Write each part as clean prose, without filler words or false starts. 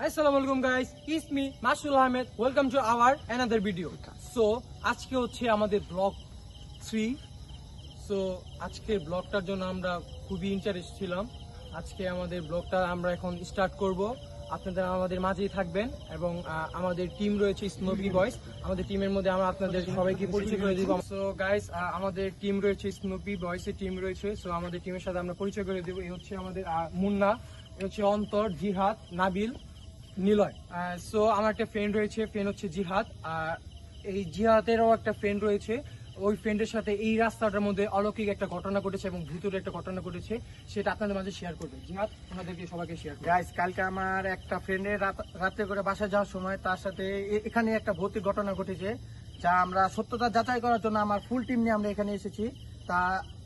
Assalamualaikum guys, it's me Mashrul Ahmed. Welcome to our another video. So আজকে হচ্ছে আমাদের blog 3. So আজকের ব্লগটার জন্য আমরা খুবই ইন্টারেস্ট ছিলাম। আজকে আমাদের ব্লগটা আমরা এখন স্টার্ট করব। আপনারা আমাদের মাঝেই থাকবেন এবং আমাদের টিম রয়েছে স্নোপি বয়েজ। আমাদের টিমের মধ্যে আমরা আপনাদের সবাইকে পরিচয় করে দিব। সো গাইস, আমাদের টিম রয়েছে স্নোপি বয়েজের টিম রয়েছে। সো আমাদের টিমের সাথে আমরা পরিচয় করে দেব। এই হচ্ছে আমাদের মুন্না, এই হচ্ছে অন্তর, জিহাদ, নাবিল, নিলয়। সো আমার একটা ফ্রেন্ড রয়েছে, ফ্রেন্ড হচ্ছে জিহাদ। এই জিহাদেরও একটা ফ্রেন্ড রয়েছে। ওই ফ্রেন্ডের সাথে এই রাস্তাটার মধ্যে অলৌকিক একটা ঘটনা ঘটেছে এবং ভিতরে একটা ঘটনা ঘটেছে, সেটা আপনাদের মাঝে শেয়ার করবে। জিহাদ ওনাদেরকে সবাইকে শেয়ার করবে। গাইস, কালকে আমার একটা ফ্রেন্ডের রাতে করে বাসায় যাওয়ার সময় তার সাথে এখানে একটা ভৌতিক ঘটনা ঘটেছে, যা আমরা সত্যতা যাচাই করার জন্য আমার ফুল টিম নিয়ে আমরা এখানে এসেছি। তা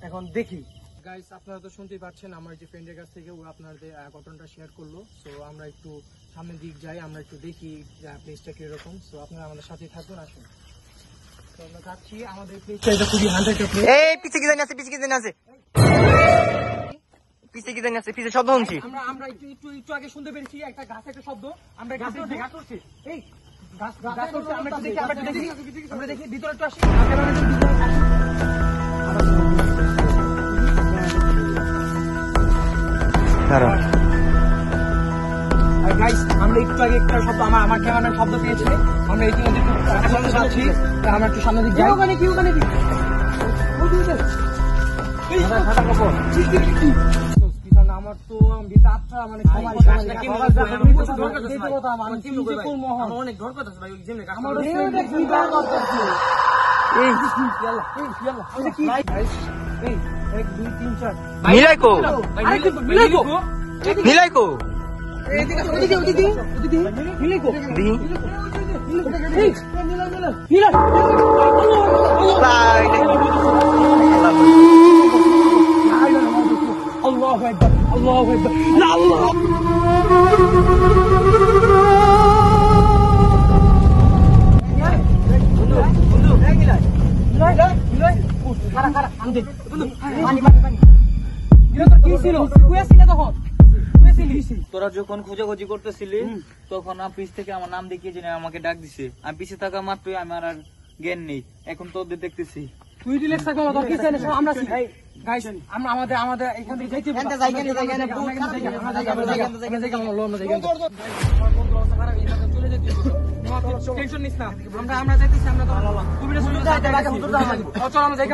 এখন দেখি। গাইস, আপনারা তো শুনতেই পাচ্ছেন আমার যে ফ্রেন্ডের কাছ থেকে ও আপনাদের ঘটনাটা শেয়ার করলো। সো আমরা একটু সামনের দিক যাই, আমরা একটু দেখি প্লেসটা কিরকম। সো আপনারা আমাদের সাথে থাকুন, আসুন। তো আমরা যাচ্ছি, আমাদের প্লেসটা এটা খুবই হান্ড্রেড প্লেস। এই পিছে কি জানি আছে, পিছে কি জানি আছে, পিছে কি জানি আছে, পিছে শব্দ শুনছি। আমরা একটু আগে শুনতে পেরেছি একটা গাছ, একটা শব্দ। আমরা গাছ করছি, এই গাছ করছি। আমরা একটু দেখি, আমরা দেখি ভিতরে একটু আসি। গাইস, আমরা একটু আগে একটা শব্দ, আমার ক্যামেরার শব্দ পেয়েছি। আমরা ইতিমধ্যে যাচ্ছি, আমরা একটু সামনে দিকে যাই। আমার তো আচ্ছা মানে অনেক ডর কথা ভাই। এক দুই তিন চার মিলাইকো মিলাইকো তোরা যখন খোঁজাখুঁজি করতেছিলি তখন পিছ থেকে আমার নাম দেখিয়ে আমাকে ডাক দিছে। আমি পিছে থাকা মাত্রই আমার আর জ্ঞান নেই। এখন তোদের দেখতেছি। তুই রিল্যাক্স থাকবো, তোর কিছু না, আমরা গাইস আমরা আমাদের এখান থেকে যাইতে হবে। টেনশন নিস না, আমরা যাইতেছি। আমরা তো চল আমরা যাই।